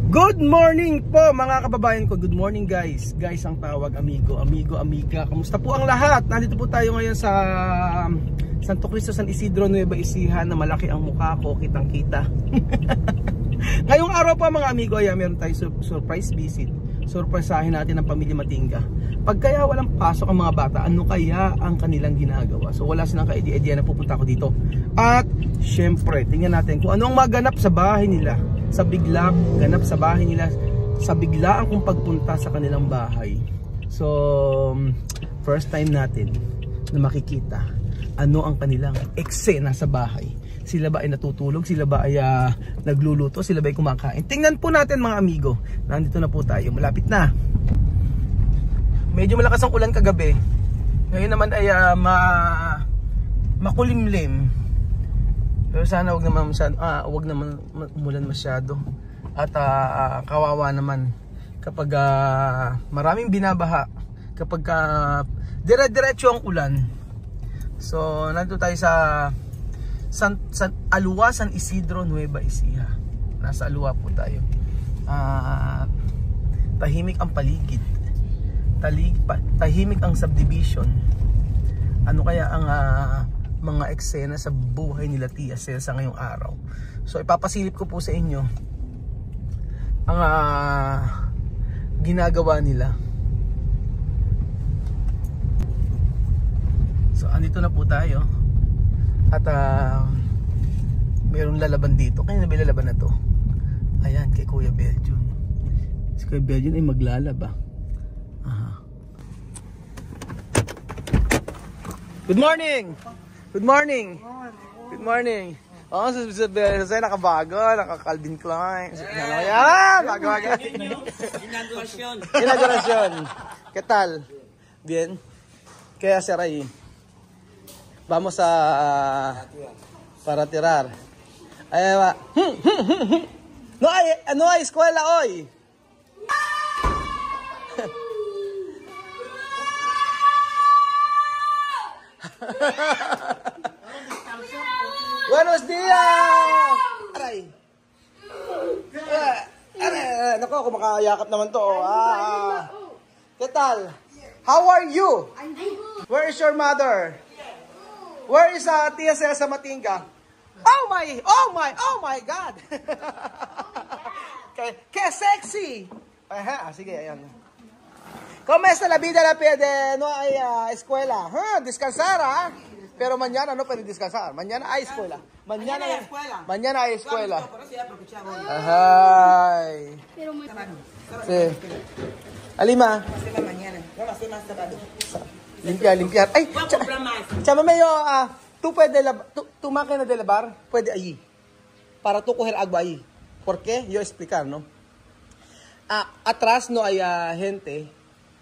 Good morning po mga kababayan ko. Good morning guys. Guys ang tawag, amigo, amiga. Kamusta po ang lahat? Nandito po tayo ngayon sa Santo Cristo, San Isidro, Nueva Ecija na malaki ang mukha ko, kitang kita. Ngayong araw po mga amigo, ay meron tayong surprise visit. Surprisahin natin ang pamilya Matinga. Pag kaya walang pasok ang mga bata, ano kaya ang kanilang ginagawa? So wala silang ka-idea na pupunta ako dito. At syempre, tingnan natin kung ano ang maganap sa bahay nila. Sa bigla, ganap sa bahay nila, sa biglaan kong pagpunta sa kanilang bahay. So first time natin na makikita ano ang kanilang eksena sa bahay. Sila ba ay natutulog? Sila ba ay nagluluto? Sila ba ay kumakain? Tingnan po natin mga amigo. Nandito na po tayo, malapit na. Medyo malakas ang ulan kagabi. Ngayon naman ay makulimlim. Pero sana wag naman umulan masyado. At kawawa naman kapag maraming binabaha, kapag dire-diretso ang ulan. So nandito tayo sa Alua, San Isidro, Nueva Ecija. Nasa Alua po tayo. Tahimik ang paligid. Tahimik ang subdivision. Ano kaya ang mga eksena sa buhay nila Tia Cel sa ngayong araw? So ipapasilip ko po sa inyo ang ginagawa nila. So andito na po tayo. At mayroong lalaban dito. Kaya na ba lalaban na to? Ayan, kay Kuya Belgium. Si Kuya Belgium ay maglalaba. Good morning! Good morning! Good morning! Oh, sa nakabago, naka-Calvin Klein. Ayan! Bago-bago. Inaugurasyon. ¿Qué tal? Bien? Kaya si Ray. Vamos para tirar. Ay, no hay escuela hoy. Buenos días. Aray. Nako, kumakayakap naman to. ¿Qué tal? How are you? Where is your mother? Where is Tia Cel sa Matinga? Oh my God! Que sexy! Sige, ayan. ¿Cómo está la vida la pede? No hay escuela. Descansar, Pero mañana no puede descansar. Mañana hay escuela. Mañana hay escuela. Ay. Sí. Alima. Limpiar. Ay, chama medio, tu máquina de lavar puede allí. Para tú coger agua ahí. ¿Por qué? Yo explicar, ¿no? Atrás no hay gente.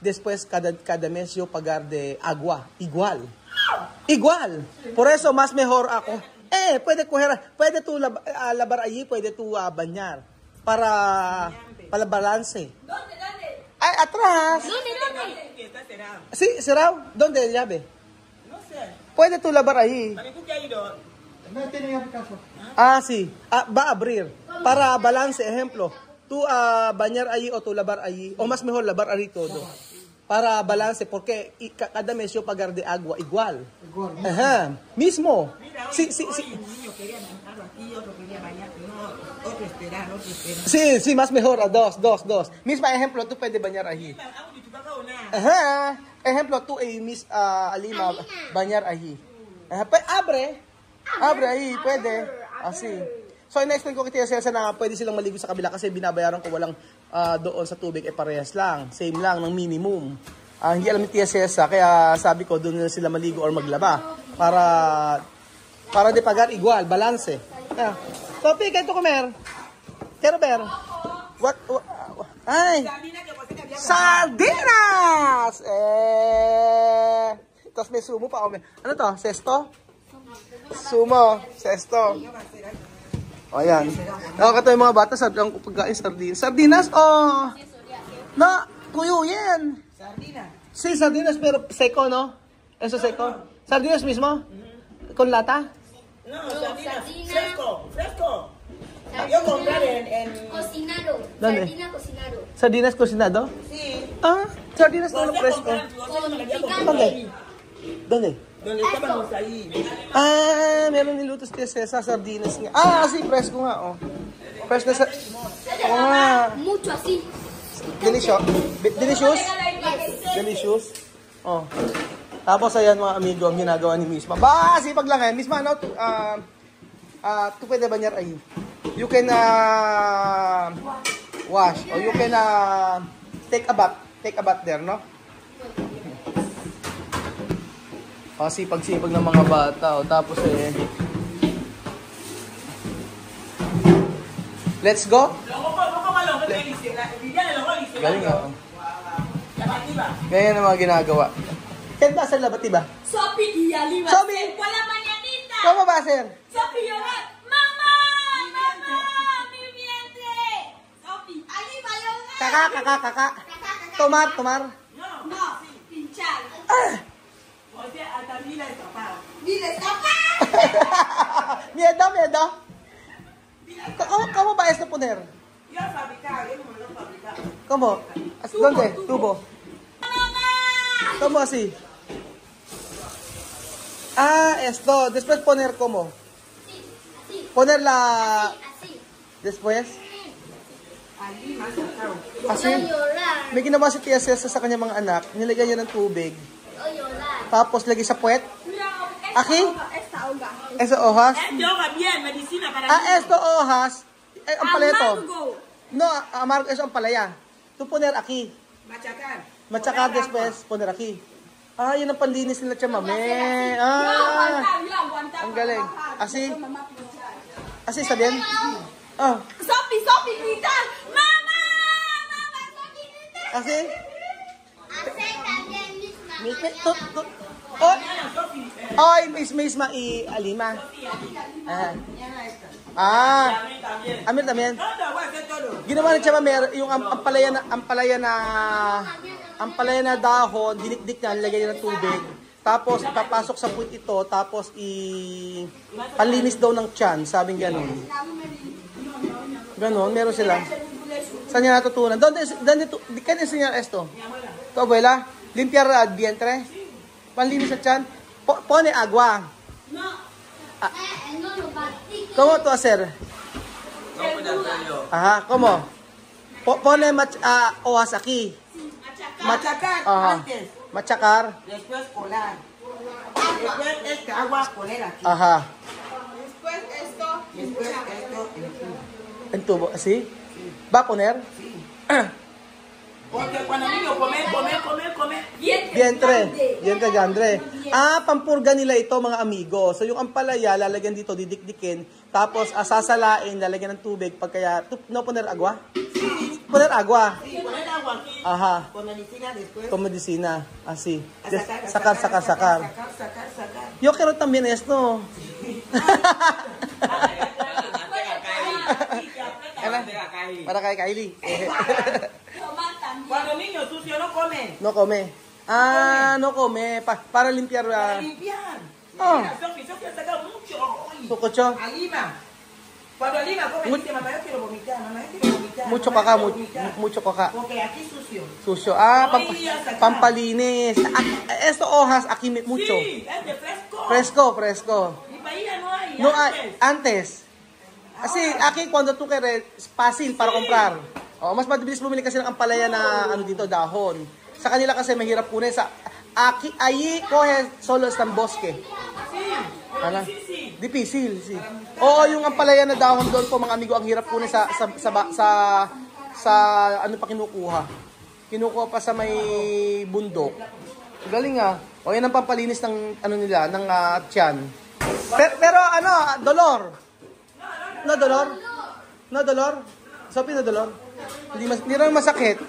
Después cada mes yo pagar de agua. Igual. Por eso más mejor ako. Puede tú lavar allí, puede tú bañar. Para balance. ¿Dónde? Ay, atrás. ¿Dónde? Sí, cerrado. ¿Dónde el llave? No sé. Puede tú lavar ahí. No tiene caso. Sí. Va a abrir. Para balance, ejemplo. Tú bañar allí o tú lavar allí. O más mejor lavar allí todo. Para balance. Porque cada mes yo pagar de agua igual. Mismo. Sí. Sí, más mejor. Dos. Mismo ejemplo, tú puedes bañar allí. Ejemplo, tú y Miss Alima bañar allí. Abre ahí, puede. Así. So, in-explain ko kay Tia Cel na pwede silang maligo sa kabila kasi binabayaran ko walang doon sa tubig parehas lang. Same lang ng minimum. Hindi alam ni Tia Cel kaya sabi ko doon na sila maligo or maglaba para de pagar igual, balance. Topi, kayo to comer. Quiero ver. What? Ay. Sardinas! Tapos may sumo pa. Ano to? Sesto? Sumo. Sesto. O, ayan. Nakakatawa yung mga bata, sabi ang pagkain sardinas. Sardinas, tuyo yan. Sardinas? Sí, sardinas, pero seco, ¿no? Eso seco. ¿Sardinas mismo? ¿Con lata? No, sardinas. Fresco. Yo compré en... Cocinado. ¿Dónde? Sardina cocinado. Sardinas cocinado? Sí. Ah, sardinas con lo fresco. Con picante. ¿Dónde? ¿Dónde? Donde estábamos ahí. Ah, meron niluto si Tia Cesa, sardinas nga. Ah, sí, fresco nga, oh. Fresh na sa... Oo nga. Mucho así. Delicious. Delicious? Yes. Delicious. Oh. Tapos ayan mga amigo, ang ginagawa ni Misma. Ba, sipag lang eh. Misma, ano, tu pwede ba niya ay? You can wash or you can take a bath. Take a bath there, no? Oh, sipag-sipag ng mga bata. Oh. Tapos eh... Let's go? Galing oh. Ganyan ang mga ginagawa. Kaya sa labat, diba? Sophie y Alima. Sophie. Por la mañanita. ¿Cómo va a ser? Sophie llora. Mamá, mamá, mi vientre. Sophie, Alima llora. Kaka. Tomar. No, pinchar. O sea, hasta Mila escapaba. Dile, papá. Miedo. ¿Cómo va esto poner? Yo fabricaba, yo no me lo fabricaba. ¿Cómo? ¿Dónde? Tubo. Mamá. ¿Cómo así? Ah, esto. Después poner ¿cómo? Así. Poner la... Así. Después. Alima sacaba. Así. No llorar. May ginawa si Tia Cesa sa kanyang mga anak. Nilagyan niya ng tubig. No llorar. Tapos lagay sa puwet. Aquí. Esta hoja. Eso hojas. Este hoja bien, medicina para Ah, esto hojas. Ang palaya to. Amargo. No, amargo. Eso ang palaya. Tú poner aquí. machacar. Machacar después poner aquí. Ah, yun ang panlinis nila siya, mame. Yo Ah, aguantaba. ang galing. Así. Así está bien. Ah, Sophie, gritar. Mamá, Sophie, gritar. así. Hace también misma. Oh, ay, misma y Alima. Ah, Amir también. No, voy a hacer todo. Ginawa na siya mame, yung ampalaya na dahon, dinikdik niya, nilagay niya ng tubig. Tapos ipapasok sa puwit ito, tapos panlinis daw ng tiyan, sabing gano'n. Ganon, meron sila. Saan niya natutunan? ¿Dónde can enseñar esto? Tu abuela, limpiar el vientre. Panlinis sa tiyan. Pone agua. No lo batí. ¿Cómo tú hacer? Ajá, ¿cómo? Pone hojas aquí. Machacar Ajá. antes, Machacar. después colar. Después esta agua poner aquí. Ajá. Después esto. Después esto En tubo, ¿así? ¿Va a poner? Porque cuando niño comer. Vientre grande. Ah, pampurga nila ito mga amigo. So yung ampalaya, lalagyan dito, didikdikin. Tapos asasalain, lalagyan ng tubig. Pagkaya, no poner agua? Poner agua. Sí, poner agua aquí. Ajá. Con medicina después. Con medicina. Así. A Sacar. sacar. Yo quiero también esto. Para kay Kylie. Tomar también. Cuando niño sucio no come. No come. Ah, no come. Para limpiar. Para limpiar. Oh. Mira, Sophie ha sacado mucho hoy. Sukocho. Alima. Cuando Alima come, dice, mamá, yo quiero vomitar, Mucho mamá, kaka, yo quiero vomitar. mucho kaka. Porque aquí sucio. Sucio. Ah, pampalinis. Esto hojas, aquí mucho. Sí, es de fresco. Fresco. Mi país ya no hay. No, antes. antes. Kasi, aquí, cuando tú quieres, fácil para comprar. Oh, mas mabilis bumili kasi ng ampalaya na, dito, dahon. Sa kanila kasi, mahirap kunin. Aquí, ahí, coge solo sa bosque. Sí, Ano? pero sí. Difícil, sí. Oo, yung ampalaya na dahon doon po, mga amigo, ang hirap kunin sa ano pa kinukuha. Kinukuha pa sa may bundok. Galing ah. O yan ang pampalinis ng ano nila, ng tiyan. Pero ano, dolor. No dolor? No dolor? Sabi na dolor? Hindi rin masakit.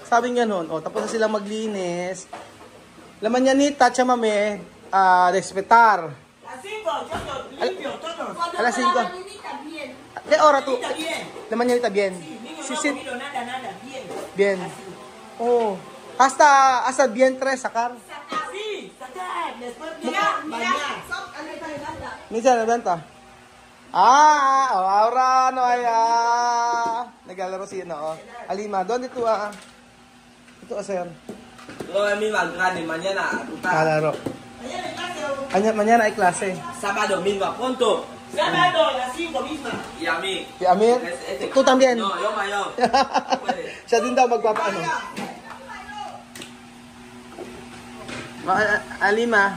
Sabi nga nun. O, tapos na silang maglinis. La mañanita, chamame, respetar. A 5, yo limpio todo. A las 5. Bien. ¿Qué hora tú? Está bien. La mañanita bien. Niño, Sí, no sí. ha comido nada, bien. Bien. Oh. Hasta vientre sacar. Sí, sacar, después bañar. Minsan nabenta. Ahora no hay Naglalaro si ano, Alima. ¿Dónde tú ito sir? Luego a mí grande, mañana. Kalaro. Mañana hay klase. Sábado misma, punto. Sábado, las 5 misma. Y a mí. Si Amir? Tú también? No, yo mayor. Siya din daw magpapaano. Alima.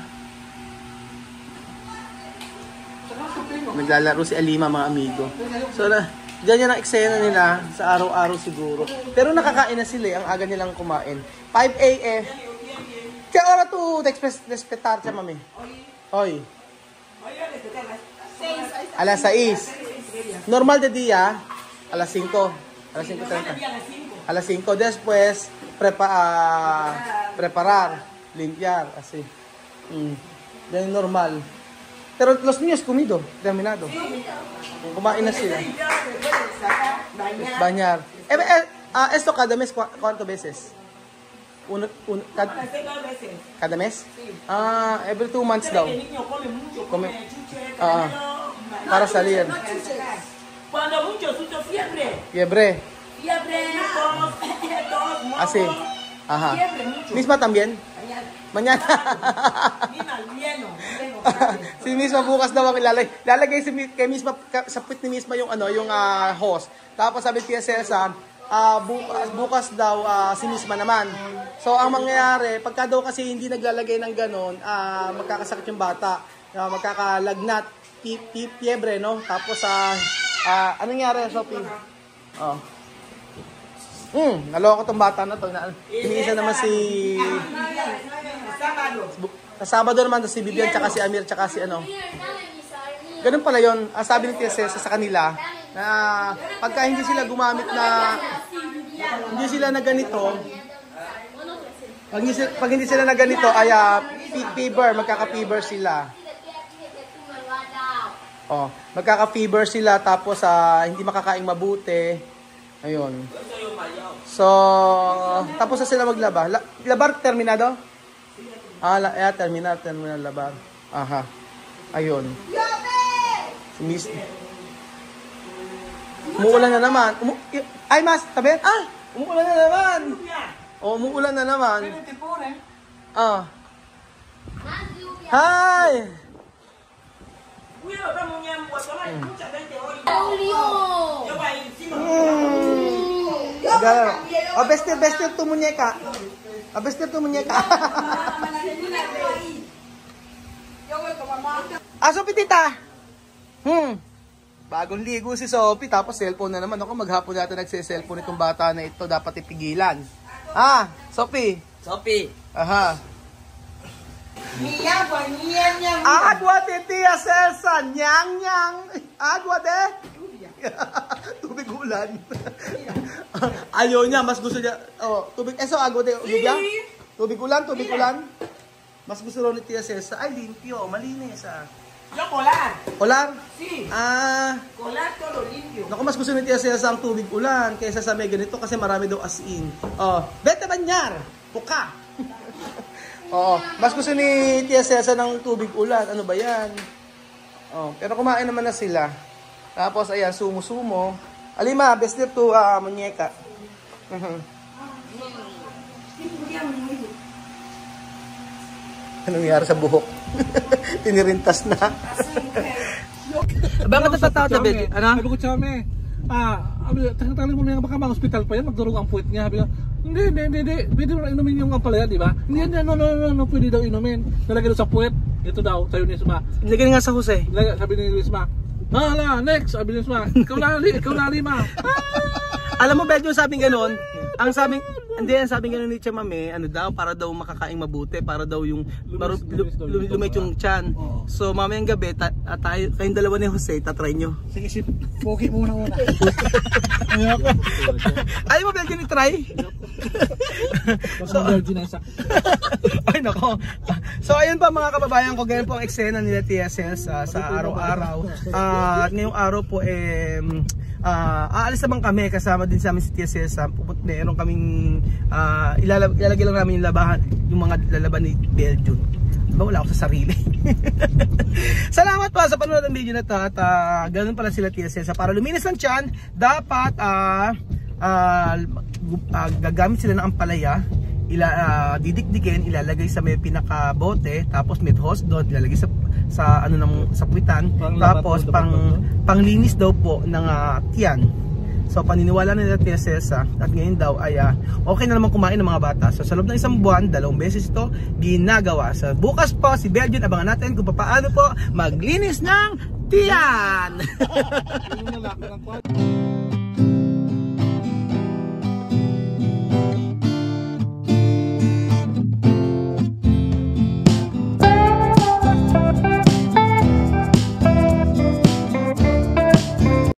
Naglalaro si Alima mga amigo. So diyan yan ang eksena nila sa araw-araw siguro. Pero nakakain na sila, ang aga nilang kumain. 5 a.m. ¿Qué hora tú despertar, mami? Hoy. A las 6. Normal de día, a las 5. A las 5:30. A las 5. Después, preparar, limpiar, así. Yan yung normal. Pero los niños comido, terminado. Kumain na sila. Bañar. Esto cada mes, ¿cuánto veces? Cada mes? Every 2 months daw. Para salir. Cuando mucho susto Fiebre. Fiebre, tos, Así. Ajá. Misma también? Mañana. Si Misma bukas daw ang ilalagay kay Misma, sa puwit ni Misma yung yung hose. Tapos sabi kay Cesar, bukas daw si Misma naman. So ang mangyayari, pagka daw kasi hindi naglalagay ng ganon, magkakasakit yung bata, magkakalagnat, fiebre, no? Tapos anong nangyari, Sophie? Naloko tong bata na to. Iniisa naman si sa Sabado naman si Bibian tsaka si Amir tsaka si ano. Ganun pala yon. Sabi ni Tia Cesa sa kanila na pagka hindi sila gumamit na hindi sila na ganito, pag hindi sila na ganito ay fever, magkaka-fever sila. Magkaka-fever sila tapos hindi makakain mabuti. Ayun. So, tapos na sila maglaba. Labar terminado? Terminal labar. Aha. Ayun. Umuulan na naman. Ay, mas, tabi? Umuulan na naman. Umuulan na naman. Hi! Vestir tu muñeca. Vestir tu muñeca. Sophie, tita. Bagong ligo si Sophie, tapos cellphone na naman. Ako maghapon natin nagse-cellphone itong bata na ito, dapat ipigilan. Sophie. Sophie. Aha. Agua de Tia Celsa, nyang. Agua de tubig ulan. Ayaw niya, mas gusto niya tubig, agua de lluvia. Tubig ulan. Mas gusto rin ni Tia Celsa, ay limpyo, malinis Yo colar. Sí. Colar todo limpio. Naku, mas gusto ni Tia Celsa ang tubig ulan kaysa sa may ganito kasi marami daw asin. Vete bañar, puka. Mas gusto ni Tia Celsa ng tubig ulan. Ano ba yan? Pero kumain naman na sila. Tapos ayan, sumo-sumo. Alima, vestir tu muñeca. Anong nangyari sa buhok? Tinirintas na. Bakit natatawa na, Bedi? Ano? Sabi ko siya, tanggalin mo na yung baka ma-hospital pa yan, magdurog ang puwit niya. Sabi ko, hindi. Pwede mo na inumin yung ampalaya, di ba? Hindi, no, pwede daw inumin. Nalagay daw sa puwit. Ito daw, sayo ni Isma. Ilagay nga sa Jose. Sabi ni Isma, next, sabi ni Isma, ikaw na Lima. Alam mo, Bedi, yung sabing ganun, ang sabing ganun ni Tia Mame, para daw makakaing mabuti, para daw yung lumit yung tiyan. So mamayang gabi, kayong dalawa ni Jose, tatry nyo. Sige, si Poki muna. Ayaw mo, Bedi, ni-try? Ay, nako. So ayun pa mga kababayan ko, ganyan po ang eksena nila Tia Celsa sa araw-araw. At ngayong araw po, aalis naman kami, kasama din sa amin si Tia Celsa. Meron kaming ilalagay lang namin yung labahan, yung mga lalaban ni Belgium. Diba, wala ako sa sarili. Salamat po sa panonood ng video na to. At ganun pala sila Tia Cesa. Para luminis ang tiyan, dapat gagamit sila ng ampalaya. Didikdikin, ilalagay sa may pinakabote, tapos may hose doon, ilalagay sa puwitan, tapos panglinis daw po ng tiyan. So paniniwala nila Tia Cesa, at ngayon daw ay okay na naman kumain ng mga bata. So sa loob ng isang buwan, 2 beses ito ginagawa. So bukas po si Belgian, abangan natin kung paano po maglinis ng tiyan.